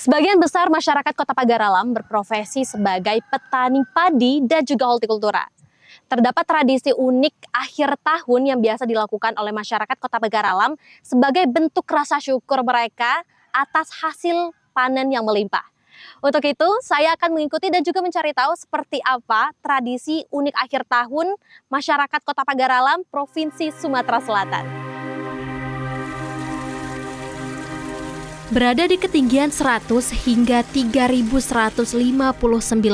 Sebagian besar masyarakat Kota Pagaralam berprofesi sebagai petani padi dan juga hortikultura. Terdapat tradisi unik akhir tahun yang biasa dilakukan oleh masyarakat Kota Pagaralam sebagai bentuk rasa syukur mereka atas hasil panen yang melimpah. Untuk itu, saya akan mengikuti dan juga mencari tahu seperti apa tradisi unik akhir tahun masyarakat Kota Pagaralam, Provinsi Sumatera Selatan. Berada di ketinggian 100 hingga 3.159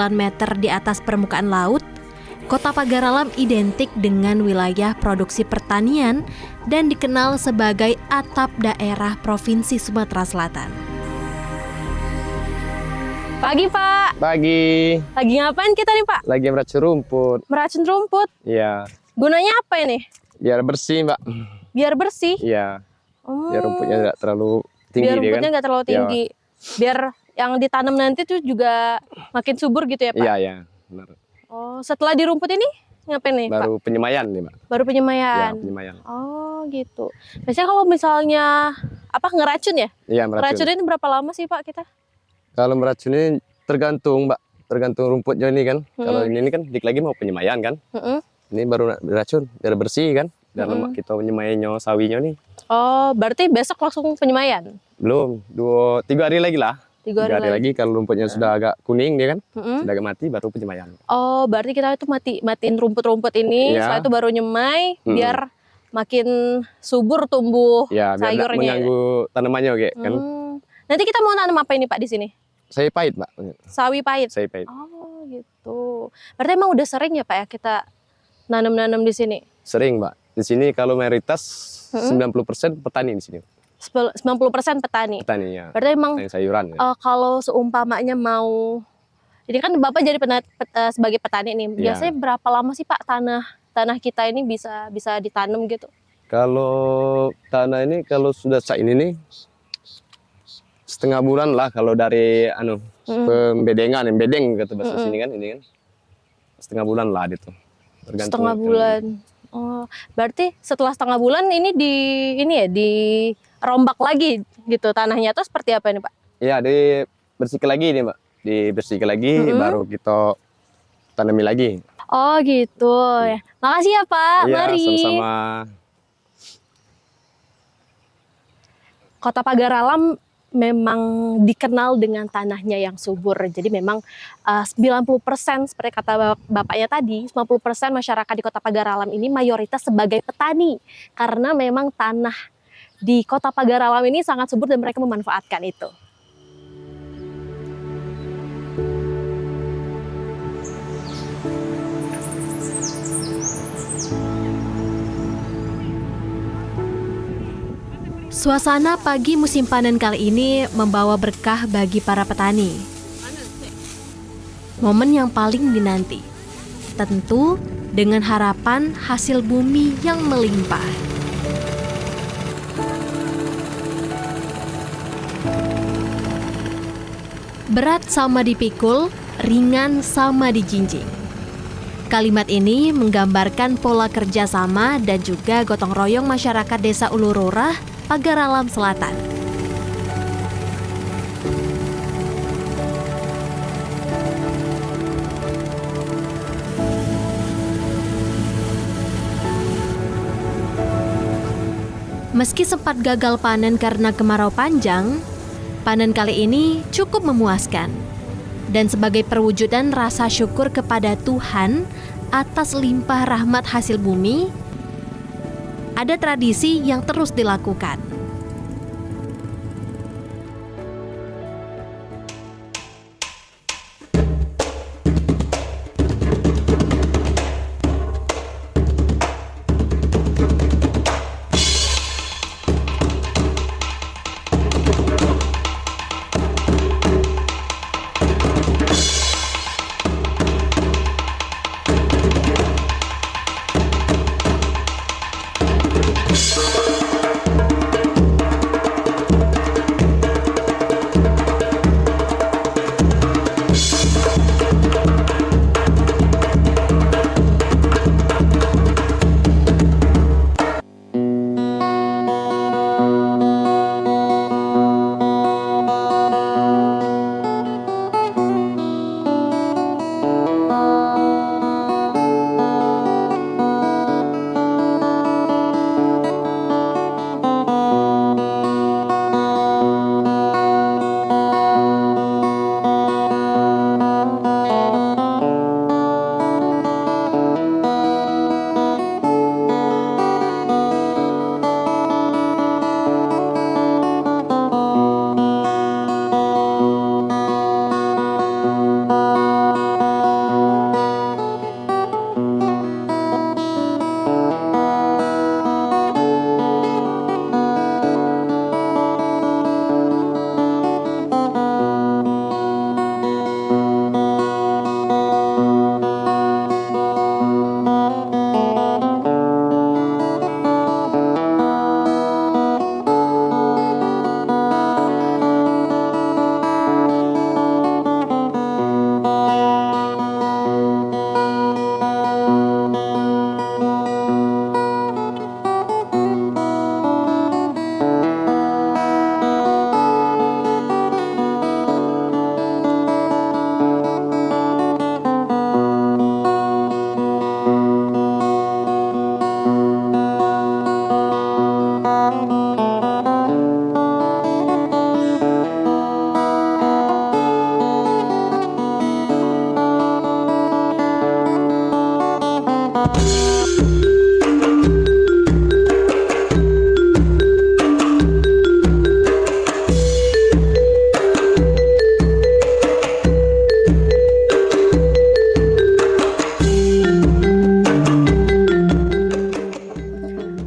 meter di atas permukaan laut, Kota Pagaralam identik dengan wilayah produksi pertanian dan dikenal sebagai atap daerah Provinsi Sumatera Selatan. Pagi, Pak. Pagi. Lagi ngapain kita nih, Pak? Lagi meracun rumput. Meracun rumput? Iya. Gunanya apa ini? Biar bersih, Mbak. Biar bersih? Iya. Biar rumputnya tidak terlalu tinggi. Biar rumputnya nggak terlalu tinggi. Ya. Biar yang ditanam nanti tuh juga makin subur gitu ya, Pak? Iya, iya. Benar. Oh, setelah di rumput ini ngapain nih, Baru Pak? penyemaian nih, Mbak. Baru penyemaian? Iya, penyemaian. Oh, gitu. Biasanya kalau misalnya, ngeracun ya? Iya, meracun. Ngeracunin berapa lama sih, Pak, kita? Kalau meracunin tergantung, Mbak. Tergantung rumputnya ini kan. Kalau ini kan dikit lagi mau penyemaian kan. Ini baru diracun, biar bersih kan. Biar lemak kita penyemaiannya, sawinya nih. Oh, berarti besok langsung penyemaian? Belum, 3 hari lagi lah. 3 hari lagi. Kalau rumputnya sudah agak kuning dia kan, sudah agak mati baru penyemaian. Oh, berarti kita itu matiin rumput-rumput ini, Ya. setelah itu baru nyemai, biar makin subur tumbuh Ya, biar sayurnya. nggak mengganggu tanamannya kayak kan. Nanti kita mau tanam apa ini, Pak, di sini? Saya pahit, Mbak. Sawi pahit. Saya pahit. Oh, gitu. Berarti emang udah sering ya, Pak, ya kita nanam-nanam di sini? Sering, Mbak. Di sini kalau mayoritas 90% petani di sini. 90% petani. Petani ya. Berarti emang Petani sayuran. Ya. kalau seumpamanya mau, ini kan Bapak jadi sebagai petani nih. Biasanya berapa lama sih, Pak, tanah kita ini bisa ditanam gitu? Kalau tanah ini kalau sudah saat ini nih setengah bulan lah kalau dari pembedengan, bedeng kata bahasa sini kan, ini kan setengah bulan lah itu. Tergantung Setengah bulan. Oh, berarti setelah setengah bulan ini dirombak lagi gitu tanahnya, atau seperti apa ini, Pak? Iya, dibersihkan lagi nih, Mbak. Dibersihkan lagi baru kita tanami lagi. Oh, gitu. Ya. Makasih ya, Pak. Iya, Mari. sama-sama. Kota Pagaralam memang dikenal dengan tanahnya yang subur. Jadi memang 90% seperti kata Bapaknya tadi, 90% masyarakat di Kota Pagaralam ini mayoritas sebagai petani. Karena memang tanah di Kota Pagaralam ini sangat subur dan mereka memanfaatkan itu. Suasana pagi musim panen kali ini membawa berkah bagi para petani. Momen yang paling dinanti, tentu dengan harapan hasil bumi yang melimpah. Berat sama dipikul, ringan sama dijinjing. Kalimat ini menggambarkan pola kerjasama dan juga gotong royong masyarakat Desa Ulururah, Pagaralam Selatan. Meski sempat gagal panen karena kemarau panjang, panen kali ini cukup memuaskan. Dan sebagai perwujudan rasa syukur kepada Tuhan atas limpah rahmat hasil bumi, ada tradisi yang terus dilakukan.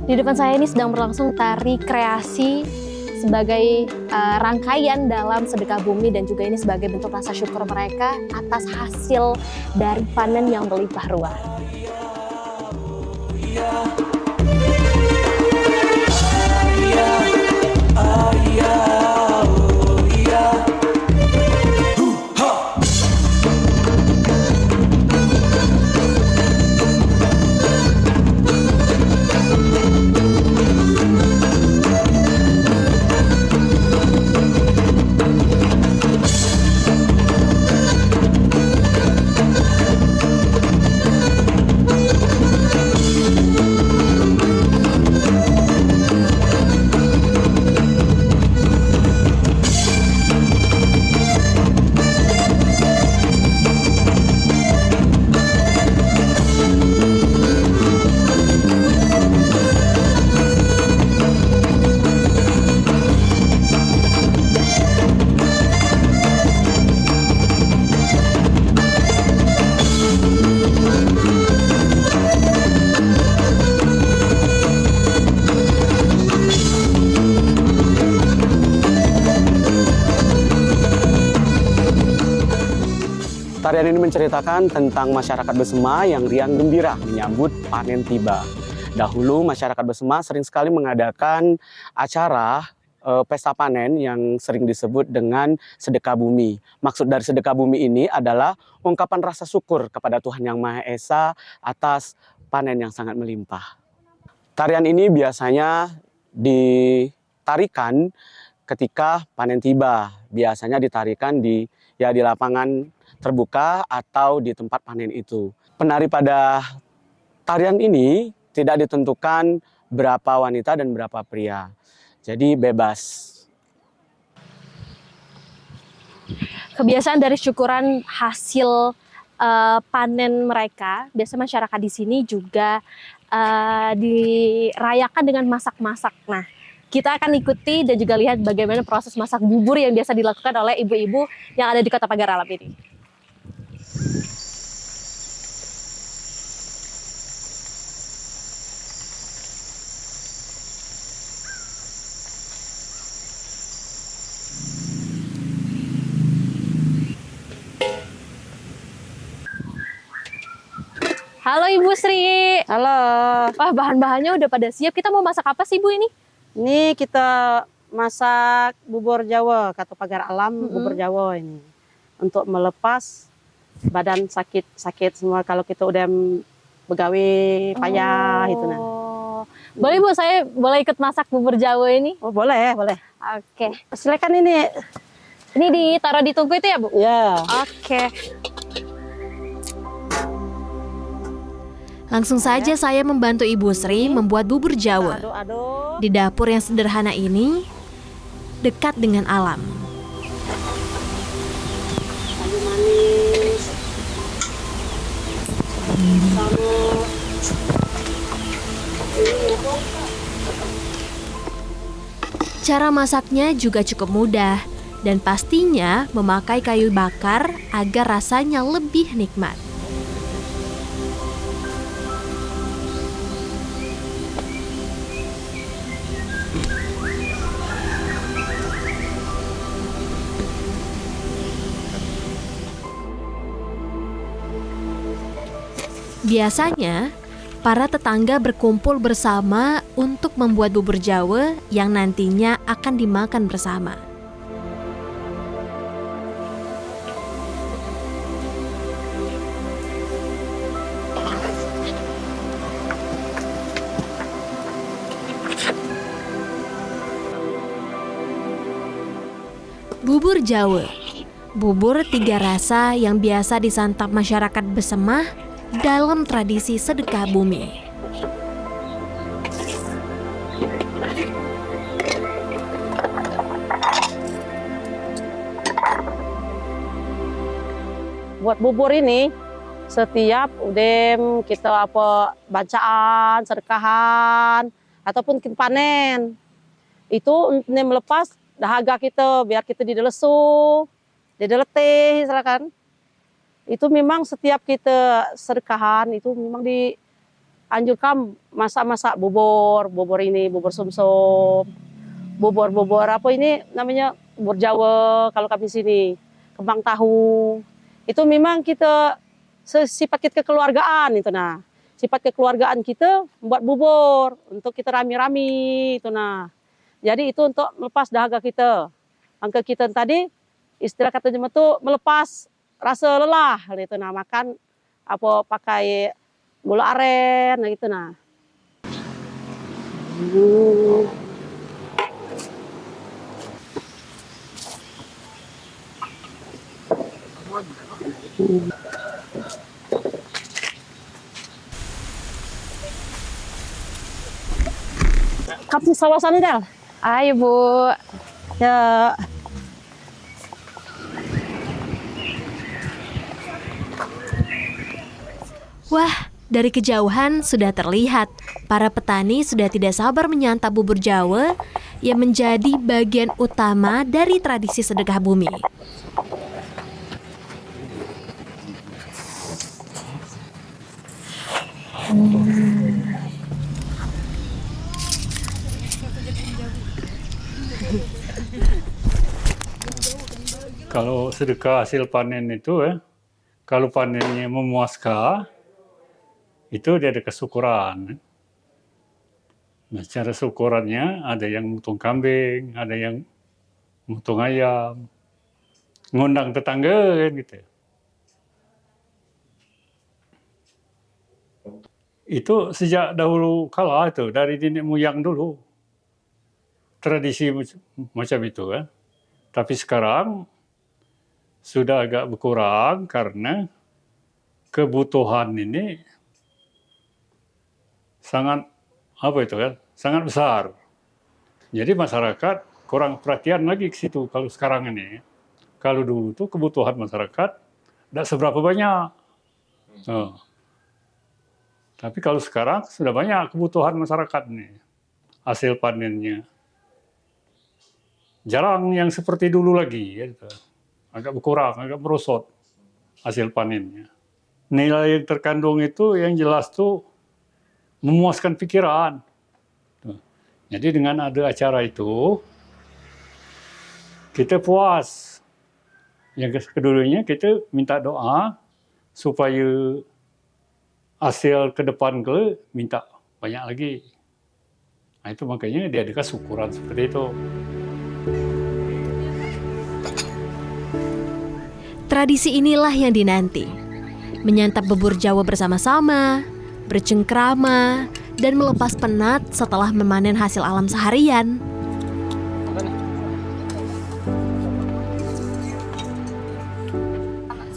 Di depan saya ini sedang berlangsung tari kreasi sebagai rangkaian dalam sedekah bumi, dan juga ini sebagai bentuk rasa syukur mereka atas hasil dari panen yang berlimpah ruah. Tarian ini menceritakan tentang masyarakat Besema yang riang gembira menyambut panen tiba. Dahulu masyarakat Besema sering sekali mengadakan acara pesta panen yang sering disebut dengan sedekah bumi. Maksud dari sedekah bumi ini adalah ungkapan rasa syukur kepada Tuhan Yang Maha Esa atas panen yang sangat melimpah. Tarian ini biasanya ditarikan ketika panen tiba. Biasanya ditarikan di lapangan terbuka atau di tempat panen itu. Penari pada tarian ini tidak ditentukan berapa wanita dan berapa pria. Jadi bebas. Kebiasaan dari syukuran hasil panen mereka, biasa masyarakat di sini juga dirayakan dengan masak-masak. Nah, kita akan ikuti dan juga lihat bagaimana proses masak bubur yang biasa dilakukan oleh ibu-ibu yang ada di Kota Pagar Alam ini. Halo Ibu Sri. Halo, Wah, bahan-bahannya udah pada siap. Kita mau masak apa sih Bu ini? ini kita masak bubur Jawa, Kata Pagar Alam, bubur Jawa ini. Untuk melepas badan sakit-sakit semua kalau kita udah begawe payah itu nah. Boleh Bu, saya boleh ikut masak bubur Jawa ini? Oh, boleh, boleh. Oke. Silakan ini. Ini ditaruh di tungku itu ya Bu? Ya. Oke. Langsung saja saya membantu Ibu Sri membuat bubur Jawa. Aduk-aduk. Di dapur yang sederhana ini, dekat dengan alam. Kayu manis. Sama Cara masaknya juga cukup mudah dan pastinya memakai kayu bakar agar rasanya lebih nikmat. Biasanya, para tetangga berkumpul bersama untuk membuat bubur Jawa yang nantinya akan dimakan bersama. Bubur Jawa, bubur tiga rasa yang biasa disantap masyarakat Besema dalam tradisi sedekah bumi. buat bubur ini setiap udem kita apa bacaan, sedekahan ataupun kita panen. Itu melepas dahaga kita biar kita didelesu, dideletih silakan. Itu memang setiap kita sedekahan itu memang anjurkan masak-masak bubur ini, bubur sumsum, bubur apa ini namanya bubur Jawa kalau kami sini, kembang tahu. Itu memang kita sifat kita kekeluargaan itu nah. Sifat kekeluargaan kita membuat bubur untuk kita rami-rami itu nah. Jadi itu untuk melepas dahaga kita. Angka kita tadi istilah katanya itu melepas rasa lelah gitu nah, makan apa pakai gula aren gitu nah. Kamu sawah sana Del? Ayo Bu. Ya. Wah, dari kejauhan sudah terlihat para petani sudah tidak sabar menyantap bubur Jawa yang menjadi bagian utama dari tradisi sedekah bumi. Kalau sedekah hasil panen itu kalau panennya memuaskan, itu dia ada kesyukuran. Nah, cara syukurannya ada yang mutung kambing, ada yang mutung ayam, ngundang tetangga kan gitu. Itu sejak dahulu kala itu, dari nenek moyang dulu. Tradisi macam itu kan. Tapi sekarang sudah agak berkurang karena kebutuhan ini sangat sangat besar. Jadi masyarakat kurang perhatian lagi ke situ kalau sekarang ini. Kalau dulu tuh kebutuhan masyarakat tidak seberapa banyak. Tapi kalau sekarang sudah banyak kebutuhan masyarakat nih, hasil panennya. Jarang yang seperti dulu lagi, gitu. Agak berkurang, agak merosot hasil panennya. Nilai yang terkandung itu yang jelas tuh memuaskan pikiran. Jadi dengan ada acara itu, kita puas. Yang keduanya kita minta doa supaya hasil ke depan minta banyak lagi. Nah itu makanya diadakan syukuran seperti itu. Tradisi inilah yang dinanti. Menyantap bubur Jawa bersama-sama, bercengkrama, dan melepas penat setelah memanen hasil alam seharian.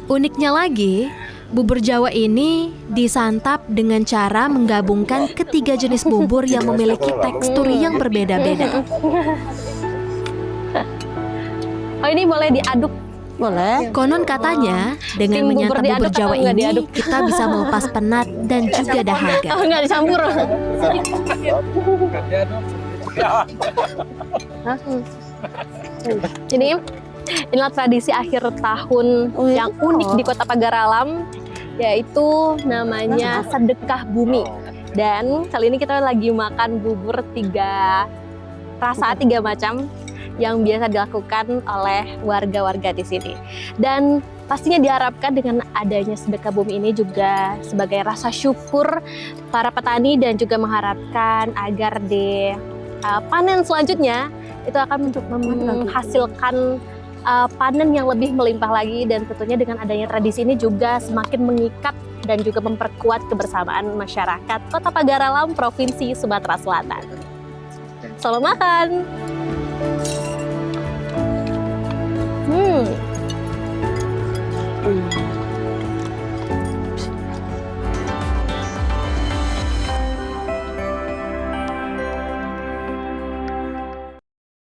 Uniknya lagi, bubur Jawa ini disantap dengan cara menggabungkan ketiga jenis bubur yang memiliki tekstur yang berbeda-beda. Oh ini boleh diaduk. Boleh. Konon katanya, dengan Tim bubur menyantap bubur diaduk Jawa atau nggak ini, diaduk? kita bisa melepas penat dan juga dahaga. Oh nggak dicampur. Inilah tradisi akhir tahun yang unik di Kota Pagar Alam, yaitu namanya sedekah bumi. Dan kali ini kita lagi makan bubur 3 macam yang biasa dilakukan oleh warga-warga di sini. Dan pastinya diharapkan dengan adanya sedekah bumi ini juga sebagai rasa syukur para petani dan juga mengharapkan agar di panen selanjutnya itu akan menghasilkan panen yang lebih melimpah lagi, dan tentunya dengan adanya tradisi ini juga semakin mengikat dan juga memperkuat kebersamaan masyarakat Kota Pagar Alam, Provinsi Sumatera Selatan. Selamat makan!